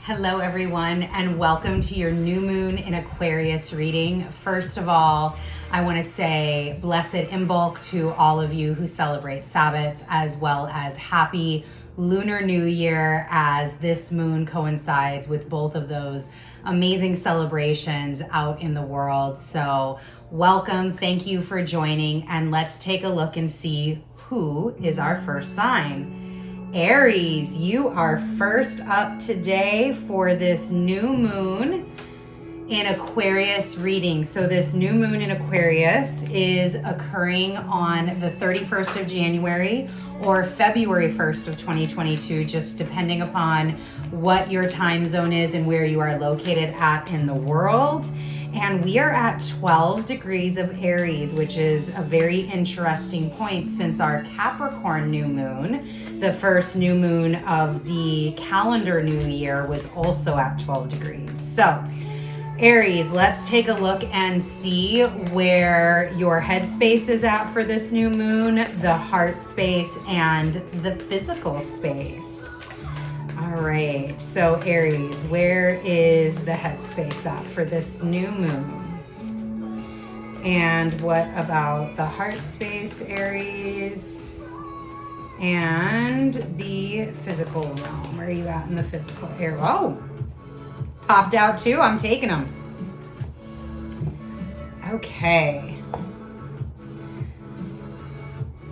Hello everyone, and welcome to your new moon in Aquarius reading. First of all, I want to say blessed in bulk to all of you who celebrate Sabbats, as well as happy Lunar New Year, as this moon coincides with both of those amazing celebrations out in the world. So welcome, thank you for joining, and let's take a look and see who is our first sign. Aries, you are first up today for this new moon in Aquarius reading. So this new moon in Aquarius is occurring on the 31st of January or February 1st of 2022, just depending upon what your time zone is and where you are located at in the world. And we are at 12 degrees of Aries, which is a very interesting point since our Capricorn new moon, the first new moon of the calendar new year, was also at 12 degrees. So Aries, let's take a look and see where your headspace is at for this new moon, the heart space, and the physical space. All right, so Aries, where is the headspace at for this new moon? And what about the heart space, Aries? And the physical realm. Where are you at in the physical area? Oh, popped out too. I'm taking them. Okay.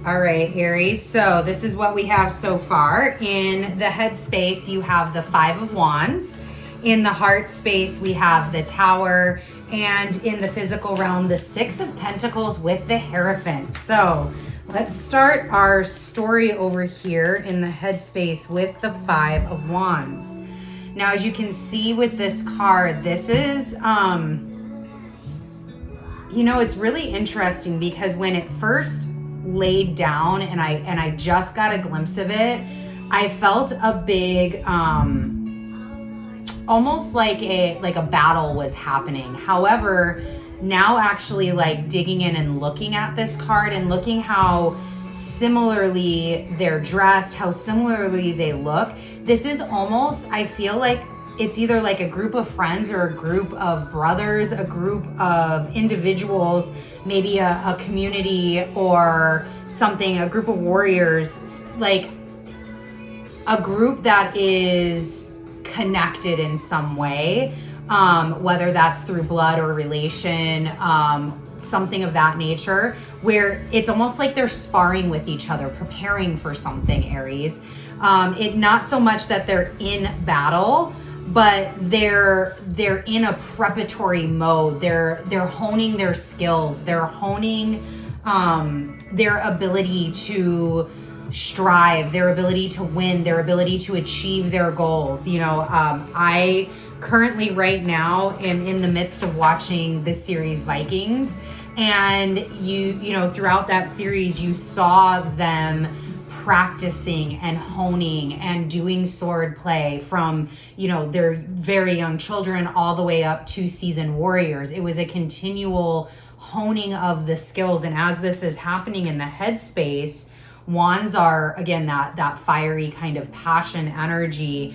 All right, Aries. So this is what we have so far. In the headspace, you have the Five of Wands. In the heart space, we have the Tower. And in the physical realm, the Six of Pentacles with the Hierophant. So let's start our story over here in the headspace with the Five of Wands. Now, as you can see with this card, this is, it's really interesting because when it first laid down and I just got a glimpse of it, I felt a big, almost like a battle was happening. However, now actually like digging in and looking at this card and looking how similarly they're dressed, how similarly they look, this is almost, I feel like it's either like a group of friends or a group of brothers, a group of individuals, maybe a community or something, a group of warriors, like a group that is connected in some way. Whether that's through blood or relation, something of that nature, where it's almost like they're sparring with each other, preparing for something, Aries. It not so much that they're in battle, but they're in a preparatory mode. They're honing their skills. They're honing their ability to strive, their ability to win, their ability to achieve their goals. I currently right now am in the midst of watching the series Vikings, and throughout that series you saw them practicing and honing and doing sword play from their very young children all the way up to seasoned warriors. It was a continual honing of the skills, and as this is happening in the headspace, wands are again that fiery kind of passion energy.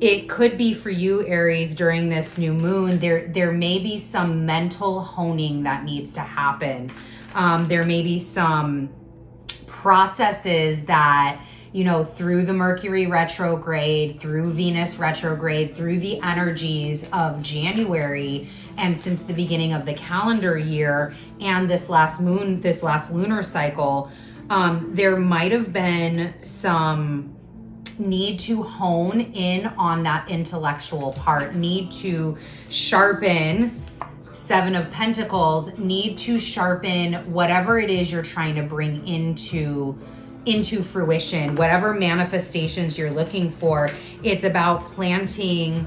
It could be for you, Aries, during this new moon, there may be some mental honing that needs to happen. There may be some processes that, through the Mercury retrograde, through Venus retrograde, through the energies of January, and since the beginning of the calendar year and this last lunar cycle, there might have been some need to hone in on that intellectual part, need to sharpen Seven of Pentacles, need to sharpen whatever it is you're trying to bring into fruition, whatever manifestations you're looking for. It's about planting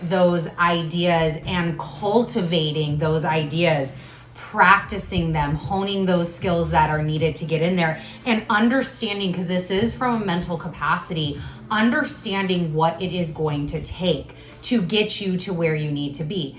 those ideas and cultivating those ideas, practicing them, honing those skills that are needed to get in there, and understanding, because this is from a mental capacity, understanding what it is going to take to get you to where you need to be.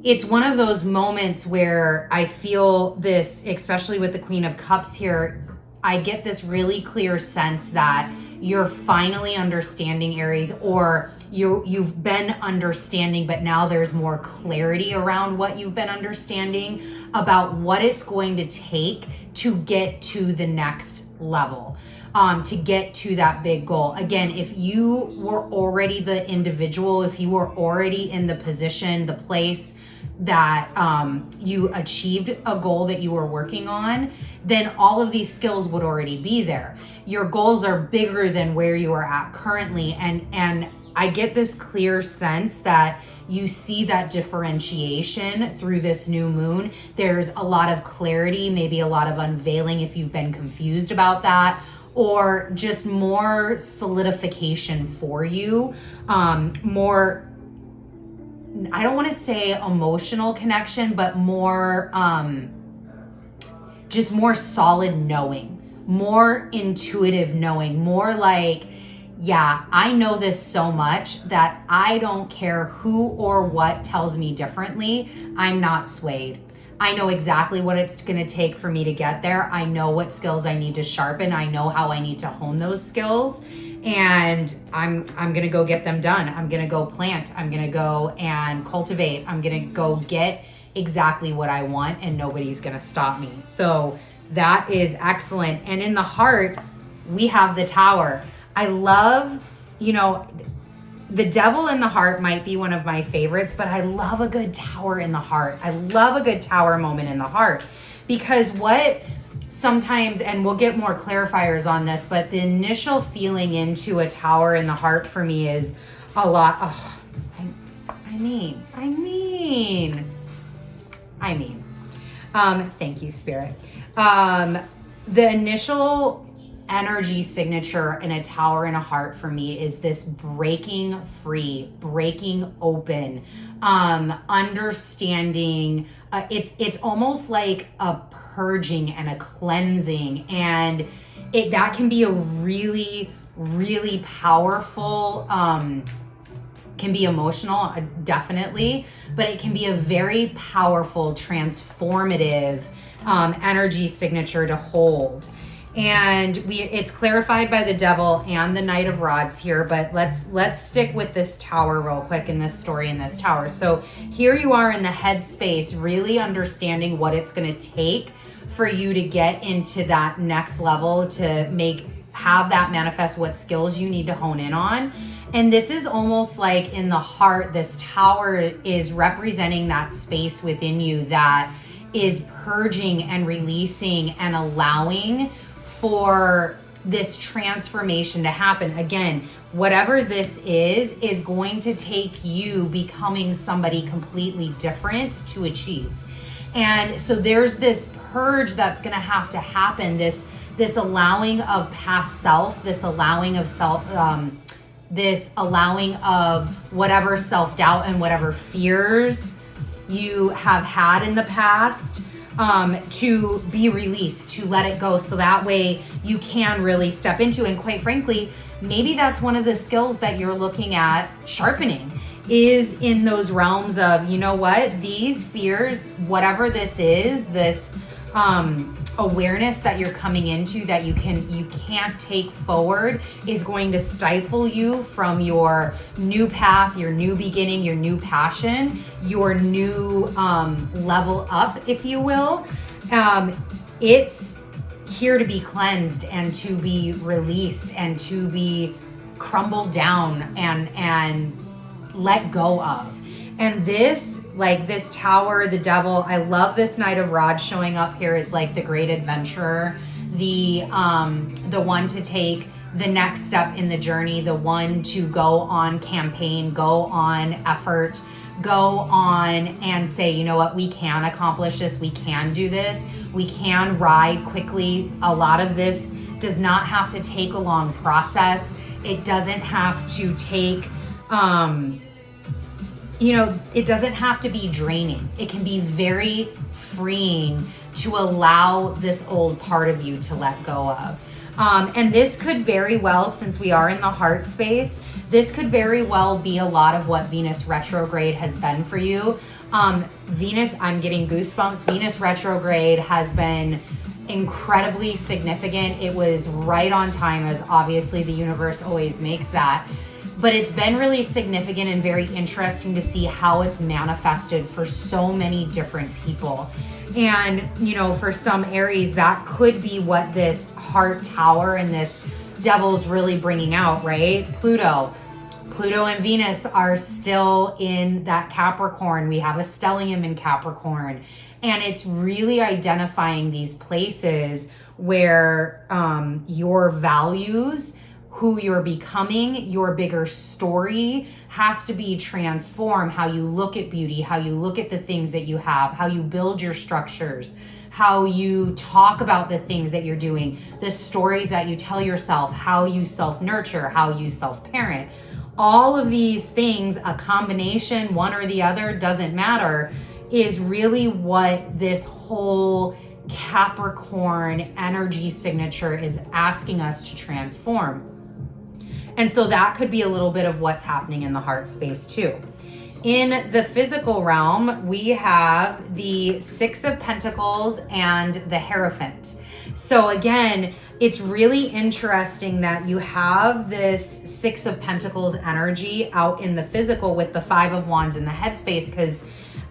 It's one of those moments where I feel this, especially with the Queen of Cups here, I get this really clear sense that you're finally understanding, Aries, or you've been understanding, but now there's more clarity around what you've been understanding about what it's going to take to get to the next level, to get to that big goal. Again, if you were already the individual, if you were already in the position, the place that you achieved a goal that you were working on, then all of these skills would already be there. Your goals are bigger than where you are at currently. And I get this clear sense that you see that differentiation through this new moon. There's a lot of clarity, maybe a lot of unveiling if you've been confused about that, or just more solidification for you, more, I don't want to say emotional connection, but more, just more solid knowing, more intuitive knowing, more like, yeah, I know this so much that I don't care who or what tells me differently. I'm not swayed. I know exactly what it's going to take for me to get there. I know what skills I need to sharpen. I know how I need to hone those skills. And I'm going to go get them done. I'm going to go plant. I'm going to go and cultivate. I'm going to go get exactly what I want, and nobody's going to stop me. So that is excellent. And in the heart, we have the Tower. I love, the Devil in the heart might be one of my favorites, but I love a good Tower in the heart. I love a good Tower moment in the heart, because what sometimes, and we'll get more clarifiers on this, but the initial feeling into a Tower in the heart for me is a lot. Oh, thank you, Spirit. The initial energy signature in a Tower in a heart for me is this breaking free, breaking open, understanding. It's almost like a purging and a cleansing, and that can be a really, really powerful, can be emotional, definitely, but it can be a very powerful, transformative energy signature to hold. And it's clarified by the Devil and the Knight of Rods here, but let's stick with this Tower real quick in this story in this Tower. So here you are in the headspace, really understanding what it's going to take for you to get into that next level, to have that manifest, what skills you need to hone in on. And this is almost like in the heart, this Tower is representing that space within you that is purging and releasing and allowing for this transformation to happen. Again, whatever this is going to take you becoming somebody completely different to achieve. And so there's this purge that's going to have to happen, this allowing of past self, this allowing of whatever self-doubt and whatever fears you have had in the past, to be released, to let it go, so that way you can really step into. And quite frankly, maybe that's one of the skills that you're looking at sharpening, is in those realms of, you know what, these fears, whatever this is, this awareness that you're coming into that you can't take forward, is going to stifle you from your new path, your new beginning, your new passion, your new level up, if you will. It's here to be cleansed and to be released and to be crumbled down and let go of. And this Tower, the Devil, I love this Knight of Rods showing up here as like the great adventurer, the one to take the next step in the journey, the one to go on campaign, go on effort, go on and say, you know what, we can accomplish this, we can do this, we can ride quickly. A lot of this does not have to take a long process. It doesn't have to take, it doesn't have to be draining. It can be very freeing to allow this old part of you to let go of. And this could very well, since we are in the heart space, this could very well be a lot of what Venus retrograde has been for you. Venus, I'm getting goosebumps. Venus retrograde has been incredibly significant. It was right on time, as obviously the universe always makes that. But it's been really significant and very interesting to see how it's manifested for so many different people. And, you know, for some Aries, that could be what this heart tower and this devil's really bringing out, right? Pluto and Venus are still in that Capricorn. We have a stellium in Capricorn. And it's really identifying these places where your values, who you're becoming, your bigger story has to be transformed. How you look at beauty, how you look at the things that you have, how you build your structures, how you talk about the things that you're doing, the stories that you tell yourself, how you self-nurture, how you self-parent. All of these things, a combination, one or the other, doesn't matter, is really what this whole Capricorn energy signature is asking us to transform. And so that could be a little bit of what's happening in the heart space too. In the physical realm, we have the Six of Pentacles and the Hierophant. So again, it's really interesting that you have this Six of Pentacles energy out in the physical with the Five of Wands in the headspace, because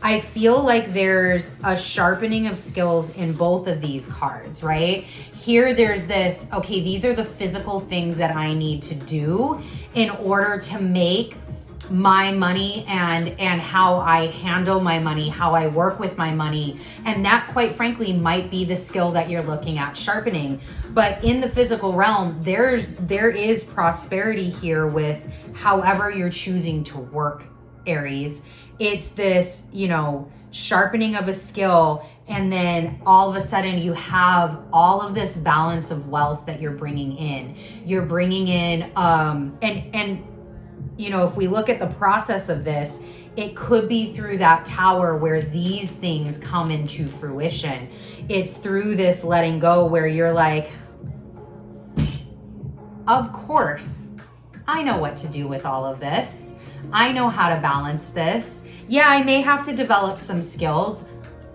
I feel like there's a sharpening of skills in both of these cards, right? Here there's this, okay, these are the physical things that I need to do in order to make my money and how I handle my money, how I work with my money. And that, quite frankly, might be the skill that you're looking at sharpening. But in the physical realm, there is prosperity here with however you're choosing to work, Aries. It's this, you know, sharpening of a skill, and then all of a sudden you have all of this balance of wealth that you're bringing in. You're bringing in, and you know, if we look at the process of this, it could be through that tower where these things come into fruition. It's through this letting go where you're like, of course, I know what to do with all of this. I know how to balance this. Yeah, I may have to develop some skills.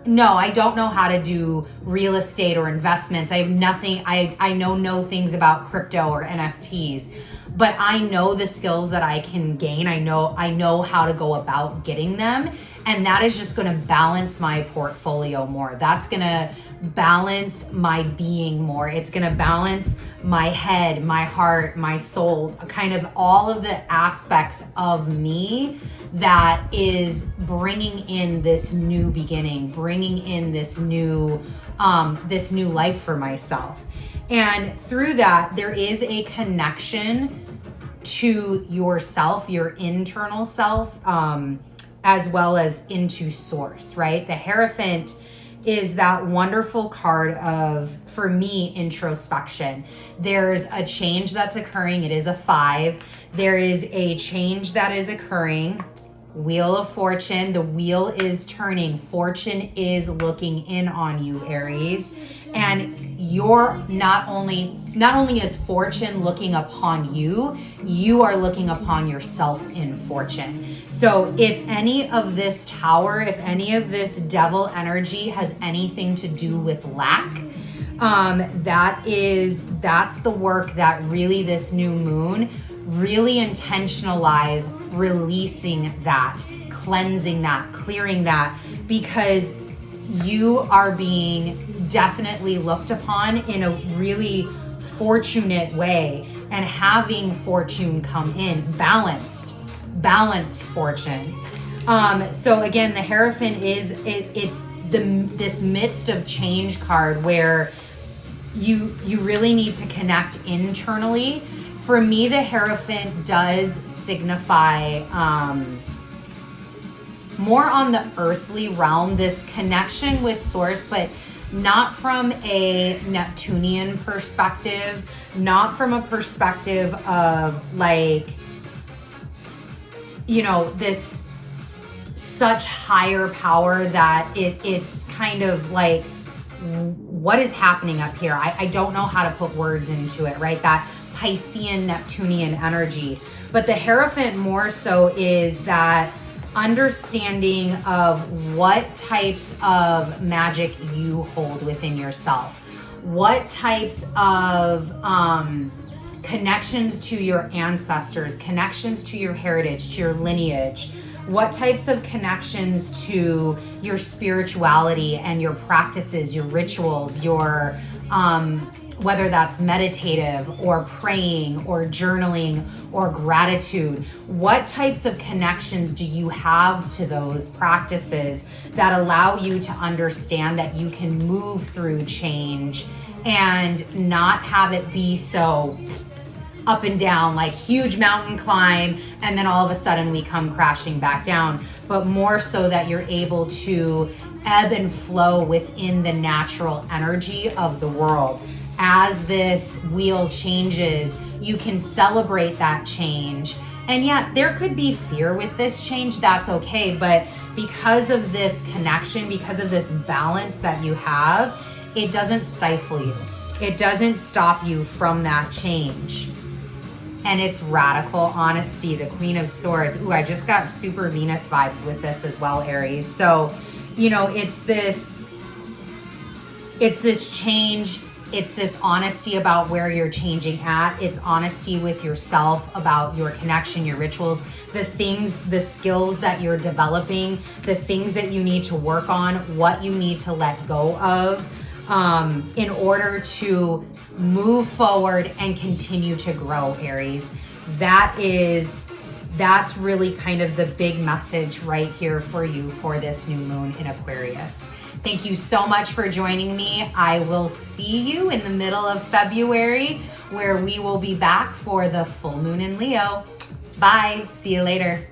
No, I don't know how to do real estate or investments. I have nothing. I know no things about crypto or NFTs, but I know the skills that I can gain. I know how to go about getting them. And that is just going to balance my portfolio more. That's going to balance my being more. It's going to balance my head, my heart, my soul, kind of all of the aspects of me that is bringing in this new beginning, bringing in this new life for myself. And through that, there is a connection to yourself, your internal self, as well as into source, right? The Hierophant is that wonderful card of, for me, introspection. There's a change that's occurring. It is a 5. There is a change that is occurring. Wheel of Fortune, the wheel is turning. Fortune is looking in on you, Aries. And you're not only is Fortune looking upon you, you are looking upon yourself in Fortune. So if any of this tower, if any of this devil energy has anything to do with lack, that's the work that really this new moon really intentionalize releasing that, cleansing that, clearing that, because you are being definitely looked upon in a really fortunate way, and having fortune come in, balanced fortune. So again, the Hierophant is this midst of change card where you really need to connect internally. For me, the Hierophant does signify more on the earthly realm, this connection with source, but not from a Neptunian perspective, not from a perspective of like, you know, this such higher power that it's kind of like, what is happening up here? I don't know how to put words into it, right? That Piscean Neptunian energy. But the Hierophant more so is that understanding of what types of magic you hold within yourself. what types of connections to your ancestors, connections to your heritage, to your lineage, what types of connections to your spirituality and your practices, your rituals, your whether that's meditative or praying or journaling or gratitude, what types of connections do you have to those practices that allow you to understand that you can move through change and not have it be so up and down, like huge mountain climb, and then all of a sudden we come crashing back down, but more so that you're able to ebb and flow within the natural energy of the world. As this wheel changes, you can celebrate that change. And yet there could be fear with this change, that's okay, but because of this connection, because of this balance that you have, it doesn't stifle you. It doesn't stop you from that change. And it's radical honesty, the Queen of Swords. Ooh, I just got super Venus vibes with this as well, Aries. So, you know, it's this change. It's this honesty about where you're changing at. It's honesty with yourself about your connection, your rituals, the things, the skills that you're developing, the things that you need to work on, what you need to let go of in order to move forward and continue to grow, Aries. That's really kind of the big message right here for you for this new moon in Aquarius. Thank you so much for joining me. I will see you in the middle of February, where we will be back for the full moon in Leo. Bye. See you later.